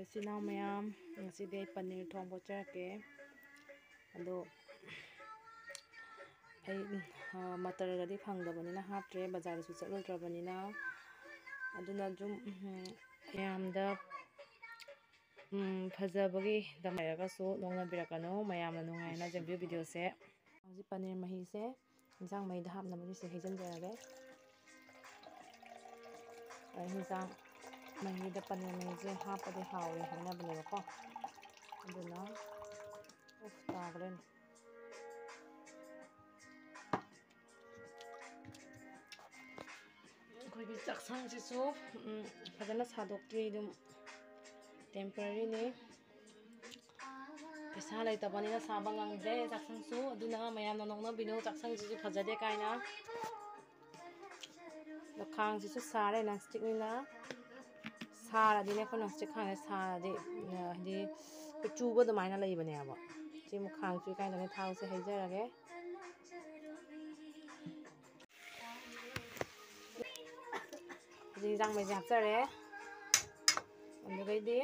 ꯏꯆꯤꯜ ꯏꯅꯥꯎ ꯃꯌꯥꯝ ꯉꯁꯤꯗꯤ ꯑꯩ ꯄꯅꯤꯔ ꯊꯣꯡꯕ ꯆꯥꯔꯛꯀꯦ ꯑꯗꯣ ꯑꯩ ꯃꯇꯔꯒꯗꯤ ꯐꯪꯗꯕꯅꯤꯅ ꯍꯥꯞꯇ꯭ꯔꯦ ꯕꯖꯥꯔꯗꯁꯨ ꯆꯠꯂꯨꯗ꯭ꯔꯕꯅꯤꯅ ꯑꯗꯨꯅ ꯑꯗꯨꯝ ꯃꯌꯥꯝꯗ ꯐꯖꯕꯒꯤꯗ ꯂꯩꯔꯒꯁꯨ ꯅꯣꯡꯅꯕꯤꯔꯛꯀꯅꯨ ꯃꯌꯥꯝꯅ ꯅꯨꯡꯉꯥꯏꯅ ꯌꯦꯡꯕꯤꯌꯨ ꯚꯤꯗꯤꯑꯣꯁꯦ ꯍꯧꯖꯤꯛ ꯄꯅꯤꯔ ꯃꯍꯤꯁꯦ ꯏꯟꯖꯥꯡ ꯃꯍꯤꯗ ꯍꯥꯞꯅꯕꯒꯤꯁꯦ ꯍꯩꯖꯤꯟꯖꯔꯒꯦ ꯏꯟꯖꯥꯡ ꯃꯍꯤꯗ ꯄꯅꯤꯔ ꯃꯍꯤꯁꯦ ꯍꯥꯞꯄꯗꯤ ꯍꯥꯎꯋꯦ ꯍꯥꯏꯅꯕꯅꯦꯕꯀꯣ ꯑꯗꯨꯅ ꯇꯥꯈ꯭ꯔꯦ ꯑꯩꯈꯣꯏꯒꯤ ꯆꯥꯛꯁꯪꯁꯤꯁꯨ ꯐꯖꯅ ꯁꯥꯗꯣꯛꯇ꯭ꯔꯤ ꯑꯗꯨꯝ ꯇꯦꯝꯄꯔꯔꯤꯅꯤ ꯄꯩꯁꯥ ꯂꯩꯇꯕꯅꯤꯅ ꯁꯥꯕ ꯉꯝꯗ꯭ꯔꯦ ꯆꯥꯛꯁꯪꯁꯨ ꯑꯗꯨꯅ ꯃꯌꯥꯝꯅ ꯅꯣꯛꯅꯕꯤꯅꯨ ꯆꯥꯛꯁꯪꯁꯤꯁꯨ ꯐꯖꯗꯦ ꯀꯥꯏꯅ ꯑꯗꯣ ꯈꯥꯡꯁꯤꯁꯨ ꯁꯥꯔꯦ ꯅꯟꯁꯇꯤꯛꯅꯤꯅ ꯁꯥꯔꯗꯤꯅꯦ ꯑꯩꯈꯣꯏ ꯅꯟꯁꯇꯤꯛ ꯈꯥꯡꯁꯦ ꯁꯥꯔꯗꯤ ꯍꯥꯏꯗꯤ ꯆꯨꯕ ꯑꯗꯨꯃꯥꯏꯅ ꯂꯩꯕꯅꯦꯕ ꯁꯤ ꯑꯃꯨꯛ ꯈꯥꯡ ꯆꯨꯏ ꯀꯥꯏꯅꯅꯦ ꯊꯥꯎꯁꯦ ꯍꯩꯖꯔꯒꯦ ꯍꯧꯖꯤꯛ ꯏꯟꯖꯥꯡ ꯃꯍꯤꯁꯦ ꯍꯥꯞꯆꯔꯦ ꯑꯗꯨꯗꯩꯗꯤ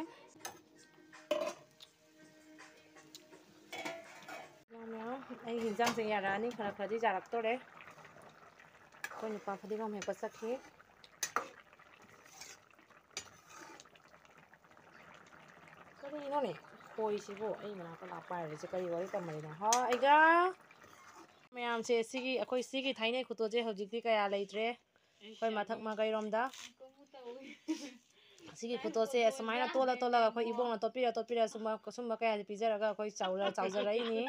ꯑꯩꯒꯤ ꯏꯟꯖꯥꯡꯁꯦ ꯌꯥꯔꯛꯑꯅꯤ ꯈꯔ ꯈꯔꯗꯤ ꯌꯥꯔꯛꯇꯣꯔꯦ ꯑꯩꯈꯣꯏ ꯅꯨꯄꯥ ꯐꯗꯤꯒꯣꯝ ꯍꯦꯛꯄ ꯆꯠꯈꯤ ꯀꯔꯤꯅꯣꯅꯦ ꯈꯣꯏꯁꯤꯕꯨ ꯑꯩ ꯃꯅꯥꯛꯇ ꯂꯥꯛ ꯄꯥꯏꯔꯤꯁꯦ ꯀꯔꯤ ꯋꯥꯔꯤ ꯇꯝꯃꯔꯤꯅꯣ ꯍꯣꯏ ꯑꯩꯒ ꯃꯌꯥꯝꯁꯦ ꯑꯩꯈꯣꯏ ꯊꯥꯏꯅꯩ ꯐꯣꯇꯣꯁꯦ ꯍꯧꯖꯤꯛꯇꯤ ꯀꯌꯥ ꯂꯩꯇ꯭ꯔꯦ ꯑꯩꯈꯣꯏ ꯃꯊꯛ ꯃꯥꯏꯀꯩꯔꯣꯝꯗ ꯁꯤꯒꯤ ꯐꯣꯇꯣꯁꯦ ꯑꯁꯨꯃꯥꯏꯅ ꯇꯣꯜꯂꯒ ꯑꯩꯈꯣꯏ ꯏꯕꯣꯛꯅ ꯇꯣꯠꯄꯤꯔ ꯁꯨꯝꯕ ꯀꯌꯥꯁꯦ ꯄꯤꯖꯔꯒ ꯑꯩꯈꯣꯏ ꯆꯥꯎꯖꯔꯛꯏꯅꯤ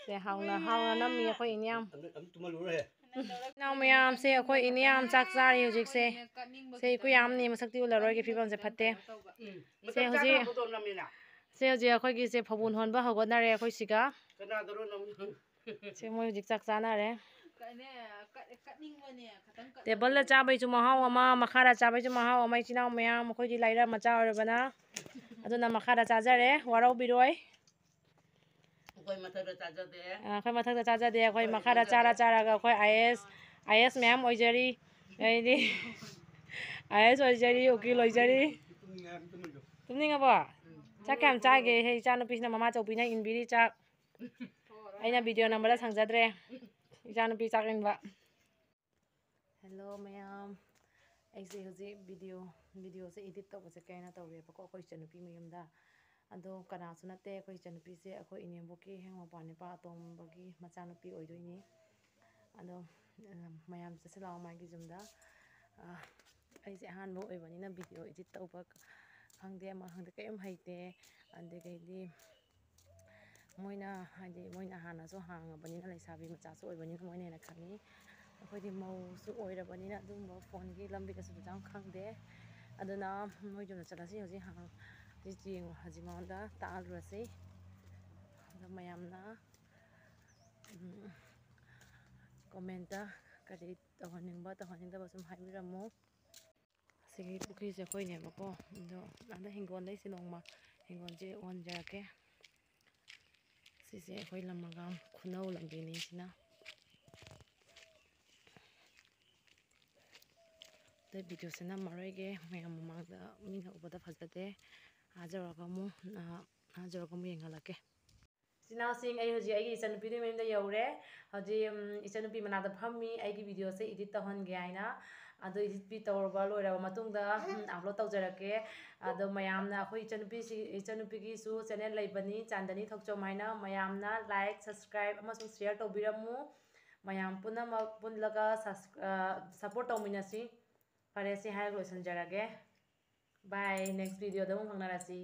ꯁꯦ ꯍꯥꯎꯅ ꯅꯝꯃꯤ ꯑꯩꯈꯣꯏ ꯏꯅꯤꯌꯥꯝ ꯏꯅꯥꯎ ꯃꯌꯥꯝꯁꯦ ꯑꯩꯈꯣꯏ ꯏꯅꯤꯌꯥꯝ ꯆꯥꯛ ꯆꯥꯔꯤ ꯍꯧꯖꯤꯛꯁꯦ ꯁꯦ ꯏꯀꯨꯌꯥꯝꯅꯤ ꯃꯁꯛꯇꯤ ꯎꯠꯂꯔꯣꯏꯒꯤ ꯐꯤꯕꯝꯁꯦ ꯐꯠꯇꯦ ꯁꯦ ꯍꯧꯖꯤꯛ ꯑꯩꯈꯣꯏꯒꯤꯁꯦ ꯐꯧꯕꯨꯟ ꯍꯣꯟꯕ ꯍꯧꯒꯠꯅꯔꯦ ꯑꯩꯈꯣꯏ ꯁꯤꯒ ꯁꯦ ꯃꯣꯏ ꯍꯧꯖꯤꯛ ꯆꯥꯛ ꯆꯥꯅꯔꯦ ꯇꯦꯕꯜꯗ ꯆꯥꯕꯩꯁꯨ ꯃꯍꯥꯎ ꯑꯃ ꯃꯈꯥꯗ ꯆꯥꯕꯩꯁꯨ ꯃꯍꯥꯎ ꯑꯃ ꯏꯆꯤꯜ ꯏꯅꯥꯎ ꯃꯌꯥꯝ ꯑꯩꯈꯣꯏꯗꯤ ꯂꯥꯏꯔ ꯃꯆꯥ ꯑꯣꯏꯔꯕꯅ ꯑꯗꯨꯅ ꯃꯈꯥꯗ ꯆꯥꯖꯔꯦ ꯋꯥꯔꯧꯕꯤꯔꯣꯏ ꯑꯩꯈꯣꯏ ꯃꯊꯛꯇ ꯆꯥꯖꯗꯦ ꯑꯩꯈꯣꯏ ꯃꯈꯥꯗ ꯆꯥꯔꯒ ꯑꯩꯈꯣꯏ ꯑꯥꯏ ꯑꯦꯁ ꯃꯌꯥꯝ ꯑꯣꯏꯖꯔꯤ ꯑꯩꯗꯤ ꯑꯥꯏ ꯑꯦꯁ ꯑꯣꯏꯖꯔꯤ ꯎꯀꯤꯜ ꯑꯣꯏꯖꯔꯤ ꯇꯨꯝꯅꯤꯡꯉꯕꯣ ꯆꯥꯛ ꯀꯌꯥꯝ ꯆꯥꯒꯦ ꯍꯦ ꯏꯆꯥꯅꯨꯄꯤꯁꯤꯅ ꯃꯃꯥ ꯆꯧꯕꯤꯅ ꯏꯟꯕꯤꯔꯤ ꯆꯥꯛ ꯑꯩꯅ ꯚꯤꯗꯤꯑꯣ ꯅꯝꯕꯗ ꯁꯪꯖꯗ꯭ꯔꯦ ꯏꯆꯥꯅꯨꯄꯤ ꯆꯥꯛ ꯏꯟꯕ ꯍꯦꯜꯂꯣ ꯃꯌꯥꯝ ꯑꯩꯁꯦ ꯍꯧꯖꯤꯛ ꯚꯤꯗꯤꯑꯣꯁꯦ ꯏꯗꯤꯠ ꯇꯧꯕꯁꯦ ꯀꯩꯅ ꯇꯧꯔꯦꯕꯀꯣ ꯑꯩꯈꯣꯏ ꯏꯆꯟꯅꯨꯄꯤ ꯃꯌꯨꯝꯗ ꯑꯗꯣ ꯀꯅꯥꯁꯨ ꯅꯠꯇꯦ ꯑꯩꯈꯣꯏ ꯏꯆꯟꯅꯨꯄꯤꯁꯦ ꯑꯩꯈꯣꯏ ꯏꯅꯦꯝꯕꯣꯛꯀꯤ ꯍꯦꯡꯃꯄꯥ ꯅꯤꯄꯥ ꯑꯇꯣꯝꯕꯒꯤ ꯃꯆꯥꯅꯨꯄꯤ ꯑꯣꯏꯗꯣꯏꯅꯤ ꯑꯗꯣ ꯃꯌꯥꯝ ꯆꯠꯁꯤ ꯂꯥꯛꯑꯣ ꯃꯥꯒꯤ ꯌꯨꯝꯗ ꯑꯩꯁꯦ ꯑꯍꯥꯟꯕ ꯑꯣꯏꯕꯅꯤꯅ ꯚꯤꯗꯤꯑꯣ ꯏꯗꯤꯠ ꯇꯧꯕ ꯈꯪꯗꯦ ꯑꯃ ꯈꯪꯗꯦ ꯀꯔꯤꯝ ꯍꯩꯇꯦ ꯑꯗꯒꯤꯗꯤ ꯃꯣꯏꯅ ꯍꯥꯟꯅꯁꯨ ꯍꯥꯡꯉꯕꯅꯤꯅ ꯂꯩꯁꯥꯕꯤ ꯃꯆꯥꯁꯨ ꯑꯣꯏꯕꯅꯤꯅ ꯃꯣꯏꯅ ꯍꯦꯟꯅ ꯈꯪꯉꯤ ꯑꯩꯈꯣꯏꯗꯤ ꯃꯧꯁꯨ ꯑꯣꯏꯔꯕꯅꯤꯅ ꯑꯗꯨꯝꯕ ꯐꯣꯟꯒꯤ ꯂꯝꯕꯤꯗꯁꯨ ꯌꯥꯝ ꯈꯪꯗꯦ ꯑꯗꯨꯅ ꯃꯣꯏ ꯌꯨꯝꯗ ꯆꯠꯂꯁꯤ ꯍꯧꯖꯤꯛ ꯌꯦꯡꯉꯨ ꯍꯧꯖꯤꯛ ꯃꯉꯣꯟꯗ ꯇꯥꯛꯍꯜꯂꯨꯔꯁꯤ ꯑꯗꯣ ꯃꯌꯥꯝꯅ ꯀꯣꯃꯦꯟꯇ ꯀꯔꯤ ꯇꯧꯍꯟꯅꯤꯡꯕ ꯇꯧꯍꯟꯅꯤꯡꯗꯕ ꯁꯨꯝ ꯍꯥꯏꯕꯤꯔꯝꯃꯨ ꯁꯤꯒꯤ ꯄꯨꯈ꯭ꯔꯤꯁꯦ ꯑꯩꯈꯣꯏꯅꯦꯕꯀꯣ ꯑꯗꯣ ꯑꯗ ꯍꯤꯡꯒꯣꯜꯗꯩꯁꯦ ꯅꯣꯡꯃ ꯍꯤꯡꯒꯣꯜꯁꯦ ꯎꯍꯟꯖꯔꯛꯀꯦ ꯁꯤꯁꯦ ꯑꯩꯈꯣই ꯂꯝꯃꯒꯝ ꯈꯨꯅꯧ ꯂꯝꯕꯤꯅꯤ ꯁꯤꯅ ꯑꯗꯩ ꯚꯤꯗꯤꯑꯣꯁꯦ ꯅꯝꯃꯔꯣꯏꯒꯦ ꯃꯌꯥꯝ ꯃꯃꯥꯡꯗ ꯃꯤꯅ ꯎꯕꯗ ꯐꯖꯗꯦ ꯍꯥꯖꯔꯒ ꯑꯃꯨꯛ ꯌꯦꯡꯍꯜꯂꯛꯀꯦ ꯏꯆꯤꯜ ꯏꯅꯥꯎꯁꯤꯡ ꯑꯩ ꯍꯧꯖꯤꯛ ꯑꯩꯒꯤ ꯏꯆꯟꯅꯨꯄꯤꯗꯨꯒꯤ ꯃꯌꯨꯝꯗ ꯌꯧꯔꯦ ꯍꯧꯖꯤꯛ ꯏꯆꯟꯅꯨꯄꯤ ꯃꯅꯥꯛꯇ ꯐꯝꯃꯤ ꯑꯩꯒꯤ ꯚꯤꯗꯤꯑꯣꯁꯦ ꯏꯗꯤꯠ ꯇꯧꯍꯟꯒꯦ ꯍꯥꯏꯅ ꯑꯗꯣ ꯏꯗꯤꯠ ꯂꯣꯏꯔꯕ ꯃꯇꯨꯡꯗ ꯑꯞꯂꯣꯗ ꯇꯧꯖꯔꯛꯀꯦ ꯑꯗꯣ ꯃꯌꯥꯝꯅ ꯑꯩꯈꯣꯏ ꯏꯆꯟꯅꯨꯄꯤꯒꯤꯁꯨ ꯆꯦꯅꯦꯜ ꯂꯩꯕꯅꯤ ꯆꯥꯟꯗꯅꯤ ꯊꯣꯛꯆꯣꯝ ꯍꯥꯏꯅ ꯃꯌꯥꯝꯅ ꯂꯥꯏꯛ ꯁꯕꯁꯀ꯭ꯔꯥꯏꯕ ꯑꯃꯁꯨꯡ ꯁꯤꯌꯔ ꯇꯧꯕꯤꯔꯝꯃꯨ ꯃꯌꯥꯝ ꯄꯨꯝꯅꯃꯛ ꯄꯨꯜꯂꯒ ꯁꯞꯄꯣꯔꯠ ꯇꯧꯃꯤꯟꯅꯁꯤ ꯐꯔꯦ ꯁꯤ ꯍꯥꯏꯔꯒ ꯂꯣꯏꯁꯤꯟꯖꯔꯒꯦ ꯕꯥꯏ ꯅꯦꯛꯁ ꯚꯤꯗꯤꯑꯣꯗ ꯑꯃꯨꯛ ꯐꯪꯅꯔꯁꯤ